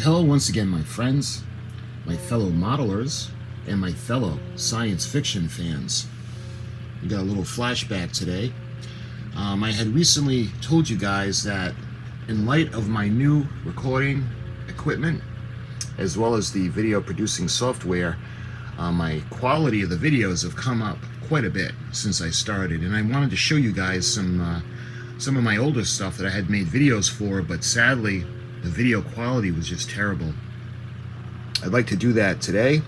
Hello once again, my friends, my fellow modelers, and my fellow science fiction fans. We got a little flashback today. I had recently told you guys that in light of my new recording equipment, as well as the video producing software, my quality of the videos have come up quite a bit since I started, and I wanted to show you guys some of my older stuff that I had made videos for, but sadly the video quality was just terrible. I'd like to do that today,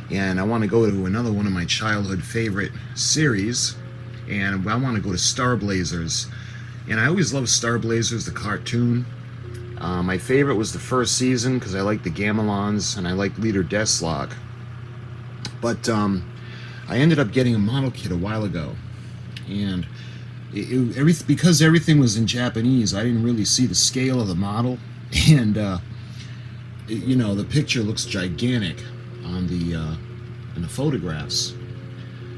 and I want to go to another one of my childhood favorite series, and I want to go to Star Blazers. And I always loved Star Blazers, the cartoon. My favorite was the first season because I liked the Gamelons and I liked Leader Deathlock. But I ended up getting a model kit a while ago, and because everything was in Japanese, I didn't really see the scale of the model, and you know, the picture looks gigantic on the in the photographs.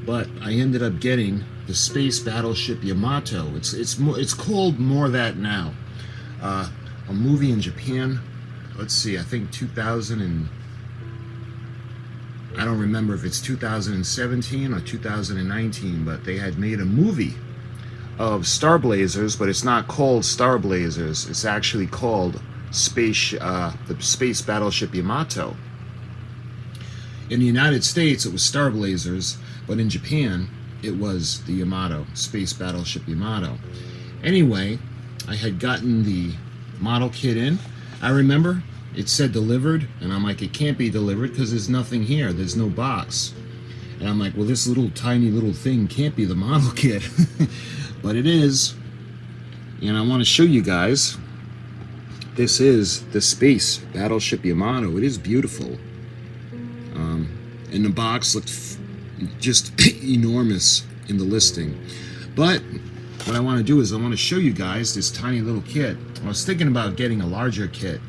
But I ended up getting the Space Battleship Yamato. It's called more that now. A movie in Japan. Let's see, I think 2000 and I don't remember if it's 2017 or 2019, but they had made a movie of Star Blazers, but it's not called Star Blazers. It's actually called the Space Battleship Yamato. In the United States, it was Star Blazers, but in Japan, it was the Yamato, Space Battleship Yamato. Anyway, I had gotten the model kit in. I remember it said delivered, and I'm like, it can't be delivered because there's nothing here. There's no box. And I'm like, well, this little tiny little thing can't be the model kit. But it is. And I want to show you guys. This is the Space Battleship Yamato. It is beautiful. And the box looked just enormous in the listing. But what I want to do is I want to show you guys this tiny little kit. I was thinking about getting a larger kit.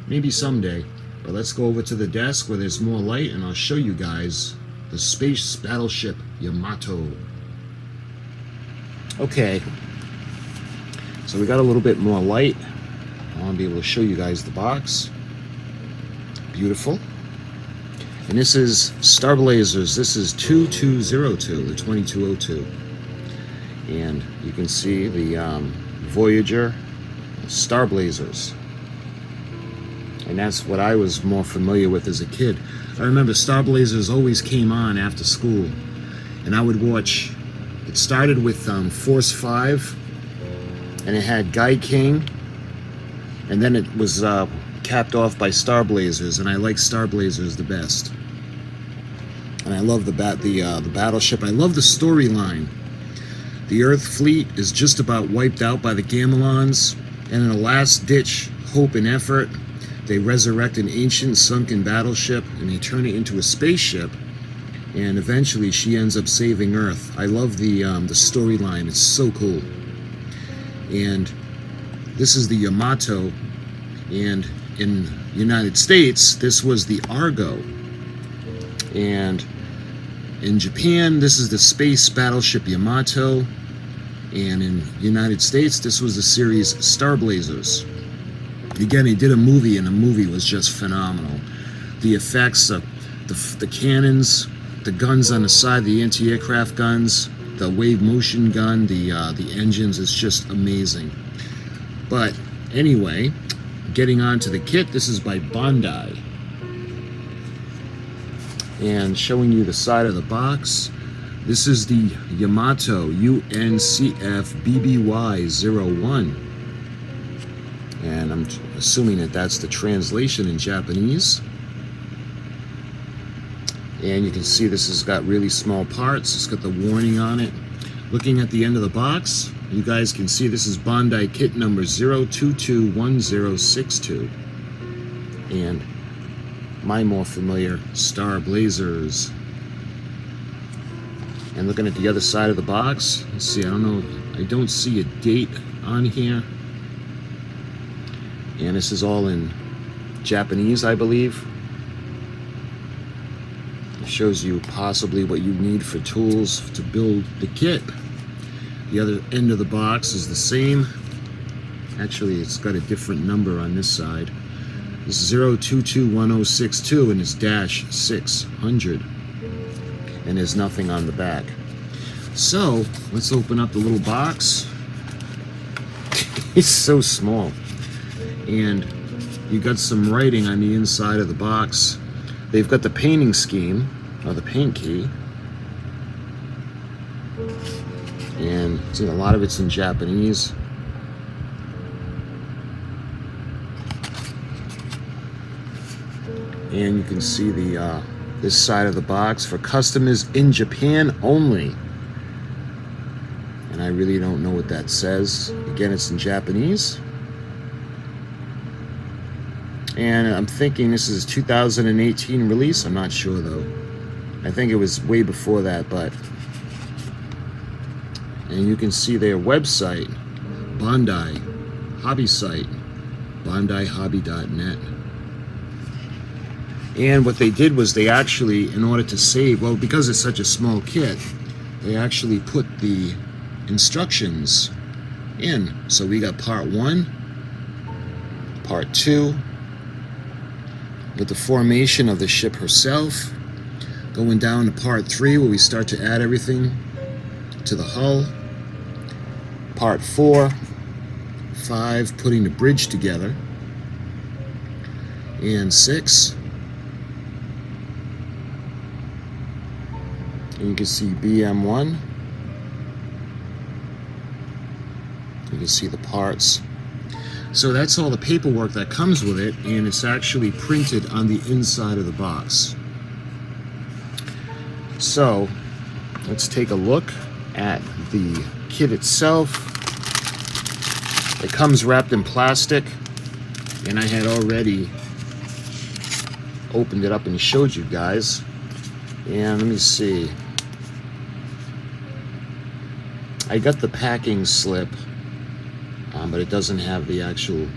Maybe someday. But let's go over to the desk where there's more light, and I'll show you guys the Space Battleship Yamato. Okay. So we got a little bit more light. I want to be able to show you guys the box. Beautiful. And this is Star Blazers. This is 2202, the 2202. And you can see the Voyager Star Blazers. And that's what I was more familiar with as a kid. I remember Star Blazers always came on after school, and I would watch. It started with Force 5, and it had Guy King, and then it was capped off by Star Blazers, and I like Star Blazers the best. And I love the battleship. I love the storyline. The Earth fleet is just about wiped out by the Gamelons, and in a last-ditch hope and effort, they resurrect an ancient sunken battleship and they turn it into a spaceship, and eventually she ends up saving Earth. I love the storyline. It's so cool. And this is the Yamato, and in the United States this was the Argo, and in Japan this is the Space Battleship Yamato, and in the United States this was the series Star Blazers. Again, he did a movie, and the movie was just phenomenal. The effects, the cannons, the guns on the side, the anti-aircraft guns, the wave motion gun, the engines, is just amazing. But anyway, getting on to the kit, this is by Bandai. And showing you the side of the box, this is the Yamato U.N.C.F. BBY-01. And I'm assuming that that's the translation in Japanese. And you can see this has got really small parts. It's got the warning on it. Looking at the end of the box, you guys can see this is Bandai kit number 0221062. And my more familiar Star Blazers. And looking at the other side of the box, let's see, I don't see a date on here. And this is all in Japanese, I believe. It shows you possibly what you need for tools to build the kit. The other end of the box is the same. Actually, it's got a different number on this side. This is 0221062 and it's dash 600. And there's nothing on the back. So, let's open up the little box. It's so small. And you got some writing on the inside of the box. They've got the painting scheme, or the paint key. And see, a lot of it's in Japanese. And you can see the this side of the box for customers in Japan only. And I really don't know what that says. Again, it's in Japanese. And I'm thinking this is 2018 release. I'm not sure though. I think it was way before that, but. And you can see their website, Bandai, hobby site, bandaihobby.net. And what they did was they actually, in order to save, well, because it's such a small kit, they actually put the instructions in. So we got part 1, part 2, with the formation of the ship herself, going down to part 3 where we start to add everything to the hull, part 4, 5, putting the bridge together, and 6. And you can see BM1. You can see the parts. So that's all the paperwork that comes with it, and it's actually printed on the inside of the box. So let's take a look at the kit itself. It comes wrapped in plastic, and I had already opened it up and showed you guys. And let me see. I got the packing slip, but it doesn't have the actual.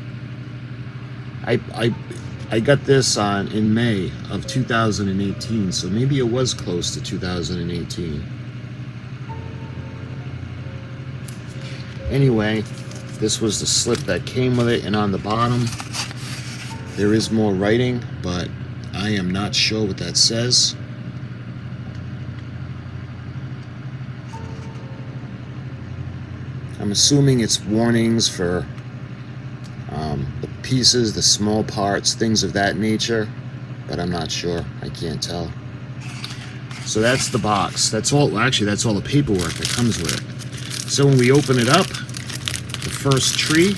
I got this in May of 2018, so maybe it was close to 2018. Anyway, this was the slip that came with it, and on the bottom there is more writing, but I am not sure what that says. I'm assuming it's warnings for the pieces, the small parts, things of that nature, but I'm not sure. I can't tell. So that's the box. That's all. Actually, that's all the paperwork that comes with it. So when we open it up, the first tree,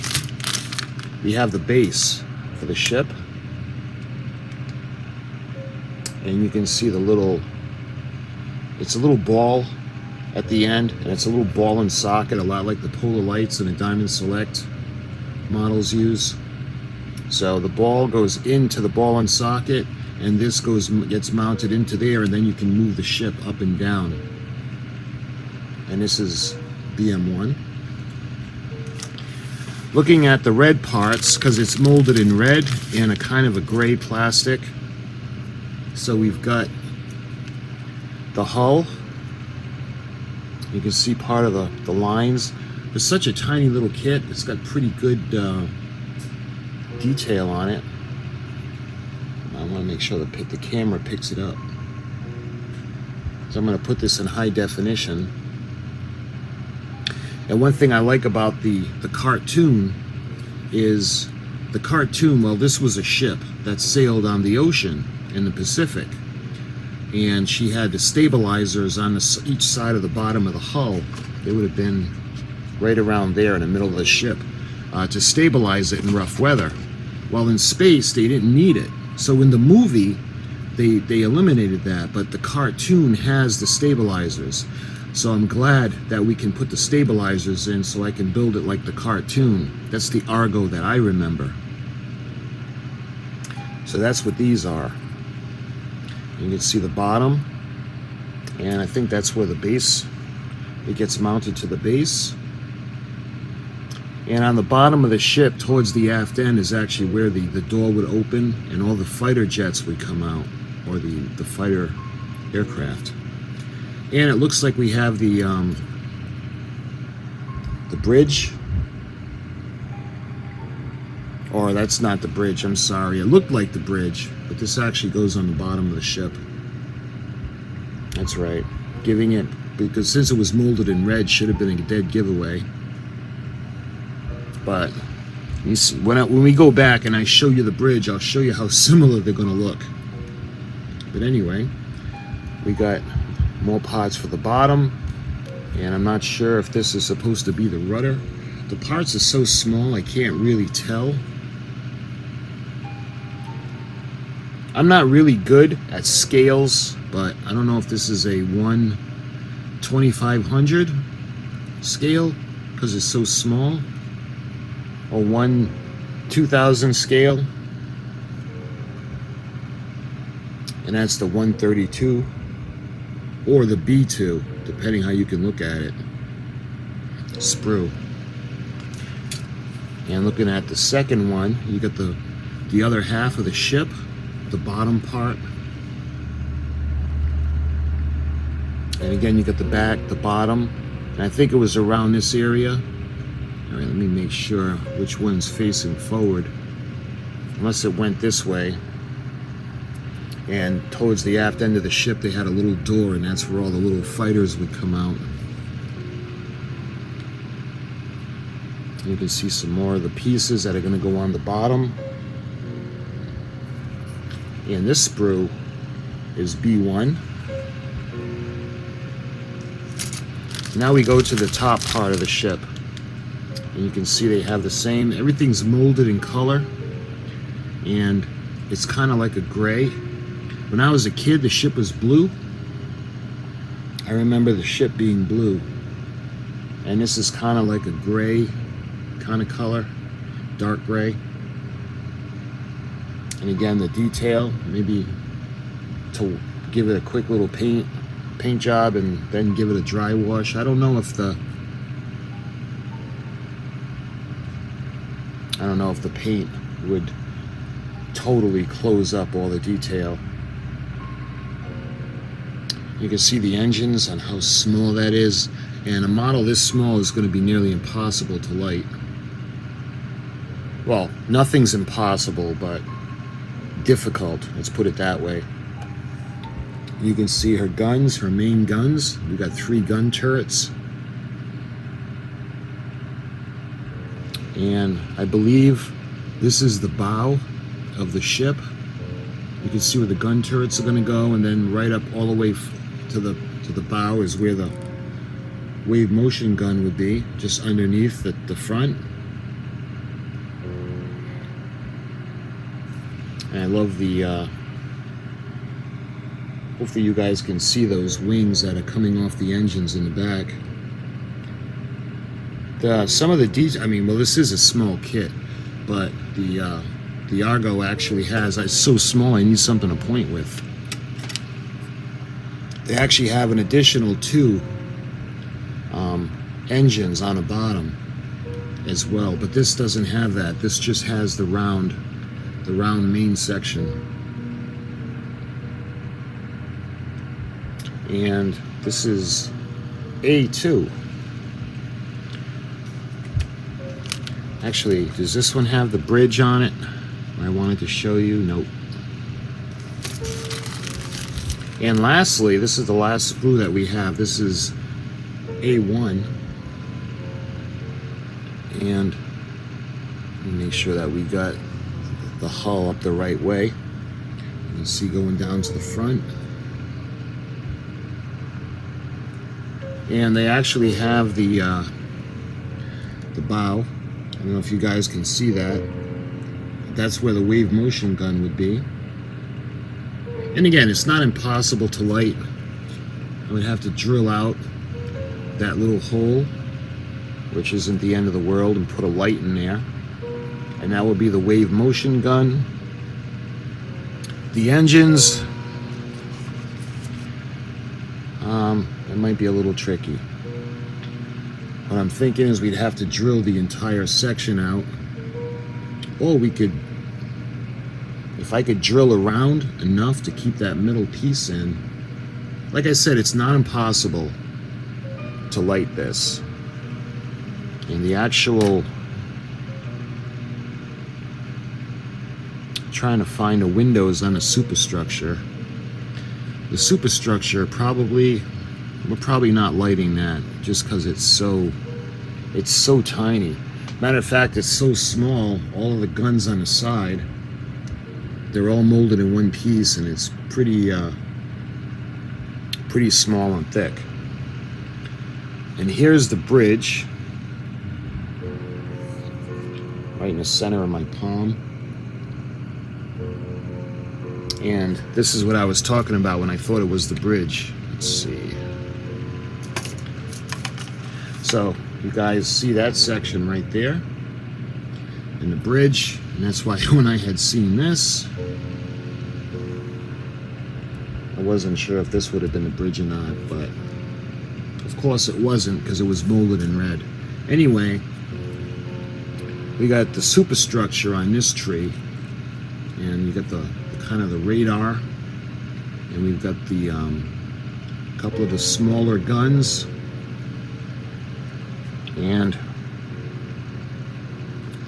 we have the base for the ship, and you can see the little. It's a little ball at the end, and it's a little ball and socket, a lot like the Polar Lights and the Diamond Select models use. So the ball goes into the ball and socket, and this gets mounted into there, and then you can move the ship up and down. And this is BM1. Looking at the red parts, because it's molded in red and a kind of a gray plastic. So we've got the hull. You can see part of the lines. It's such a tiny little kit. It's got pretty good detail on it. I want to make sure the camera picks it up. So I'm going to put this in high definition. And one thing I like about the cartoon is the cartoon, well, this was a ship that sailed on the ocean in the Pacific. And she had the stabilizers on each side of the bottom of the hull. They would have been right around there in the middle of the ship to stabilize it in rough weather. Well, in space, they didn't need it. So in the movie, they eliminated that, but the cartoon has the stabilizers. So I'm glad that we can put the stabilizers in so I can build it like the cartoon. That's the Argo that I remember. So that's what these are. You can see the bottom, and I think that's where the base, it gets mounted to the base. And on the bottom of the ship, towards the aft end, is actually where the door would open and all the fighter jets would come out, or the fighter aircraft. And it looks like we have the bridge. Or that's not the bridge, I'm sorry. It looked like the bridge, but this actually goes on the bottom of the ship. That's right. Giving it, because since it was molded in red, should have been a dead giveaway. But you see, when we go back and I show you the bridge, I'll show you how similar they're going to look. But anyway, we got more parts for the bottom, and I'm not sure if this is supposed to be the rudder. The parts are so small I can't really tell. I'm not really good at scales, but I don't know if this is a 1/2500 scale because it's so small, or 1/2000 scale, and that's the 132 or the B2, depending how you can look at it. Sprue. And looking at the second one, you got the other half of the ship, the bottom part, and again you got the back, the bottom, and I think it was around this area. All right, let me make sure which one's facing forward, unless it went this way. And towards the aft end of the ship they had a little door, and that's where all the little fighters would come out. You can see some more of the pieces that are going to go on the bottom. And this sprue is B1. Now we go to the top part of the ship, and you can see they have the same, everything's molded in color, and it's kind of like a gray. When I was a kid, the ship was blue. I remember the ship being blue, and this is kind of like a gray kind of color, dark gray. And again, the detail, maybe to give it a quick little paint job and then give it a dry wash. I don't know if the paint would totally close up all the detail. You can see the engines and how small that is, and a model this small is going to be nearly impossible to light. Well, nothing's impossible, but difficult, let's put it that way. You can see her guns, her main guns. We got 3 gun turrets. And I believe this is the bow of the ship. You can see where the gun turrets are going to go, and then right up all the way to the bow is where the wave motion gun would be, just underneath the front. And I love the hopefully you guys can see those wings that are coming off the engines in the back. Some of the details, I mean, well, this is a small kit, but the Argo actually has, it's so small I need something to point with. They actually have an additional 2 engines on the bottom as well, but this doesn't have that. This just has the round main section. And this is A2. Actually, does this one have the bridge on it? I wanted to show you. Nope. And lastly, this is the last sprue that we have. This is A1. And let me make sure that we got the hull up the right way. You can see going down to the front. And they actually have the bow. I don't know if you guys can see that. That's where the wave motion gun would be. And again, it's not impossible to light. I would have to drill out that little hole, which isn't the end of the world, and put a light in there. And that would be the wave motion gun. The engines, it might be a little tricky. What I'm thinking is we'd have to drill the entire section out. Or we could, if I could drill around enough to keep that middle piece in. Like I said, it's not impossible to light this. And the actual trying to find the windows on a superstructure. The superstructure we're probably not lighting that just because it's so tiny. Matter of fact, it's so small, all of the guns on the side, they're all molded in one piece, and it's pretty small and thick. And here's the bridge, right in the center of my palm. And this is what I was talking about when I thought it was the bridge. Let's see. So you guys see that section right there in the bridge, and that's why when I had seen this, I wasn't sure if this would have been the bridge or not, but of course it wasn't, because it was molded in red. Anyway, we got the superstructure on this tree, and you got the kind of the radar, and we've got the couple of the smaller guns, and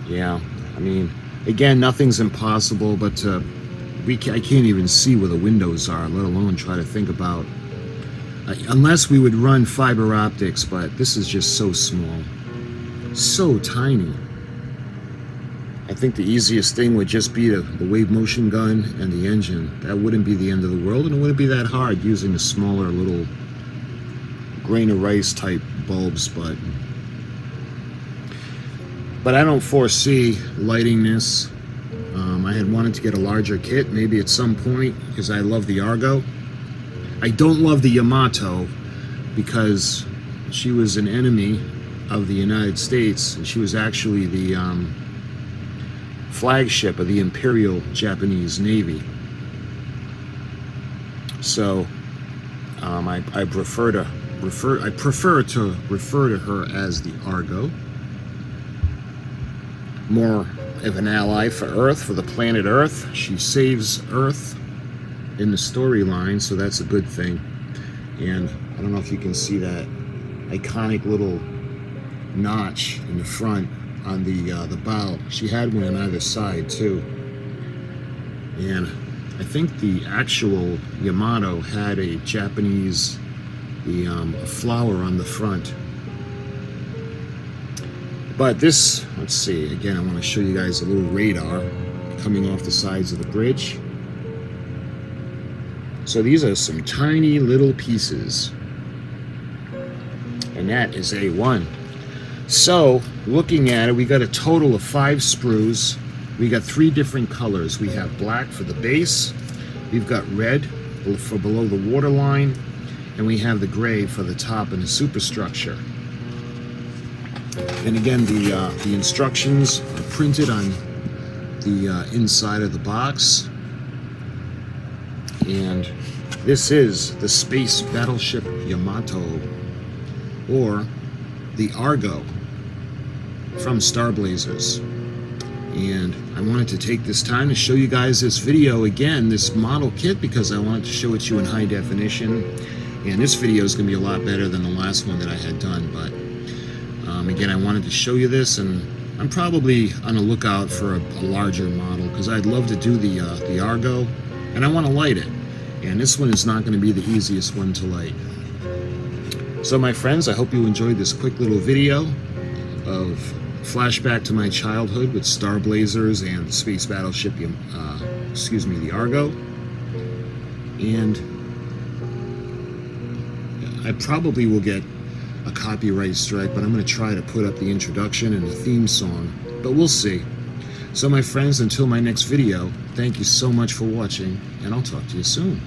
yeah, I mean, again, nothing's impossible, but I can't even see where the windows are, let alone try to think about, unless we would run fiber optics, but this is just so small, so tiny. I think the easiest thing would just be the wave motion gun and the engine. That wouldn't be the end of the world, and it wouldn't be that hard using the smaller little grain of rice type bulbs, but I don't foresee lighting this. I had wanted to get a larger kit, maybe at some point, because I love the Argo. I don't love the Yamato because she was an enemy of the United States, and she was actually the flagship of the Imperial Japanese Navy. So I prefer to refer to her as the Argo. More of an ally for Earth, for the planet Earth. She saves Earth in the storyline, so that's a good thing. And I don't know if you can see that iconic little notch in the front on the bow. She had one on either side too. And I think the actual Yamato had a Japanese, a flower on the front. But this, let's see, again, I want to show you guys a little radar coming off the sides of the bridge. So these are some tiny little pieces, and that is A1. So looking at it, we got a total of 5 sprues. We got 3 different colors. We have black for the base, we've got red for below the waterline, and we have the gray for the top and the superstructure. And again, the instructions are printed on the inside of the box. And this is the Space Battleship Yamato, or the Argo from Star Blazers. And I wanted to take this time to show you guys this video again, this model kit, because I wanted to show it to you in high definition. And this video is going to be a lot better than the last one that I had done, but again, I wanted to show you this, and I'm probably on the lookout for a larger model, because I'd love to do the Argo, and I want to light it. And this one is not going to be the easiest one to light. So my friends, I hope you enjoyed this quick little video of flashback to my childhood with Star Blazers and the Space Battleship, the Argo. And I probably will get a copyright strike, but I'm going to try to put up the introduction and the theme song, but we'll see. So my friends, until my next video, thank you so much for watching, and I'll talk to you soon.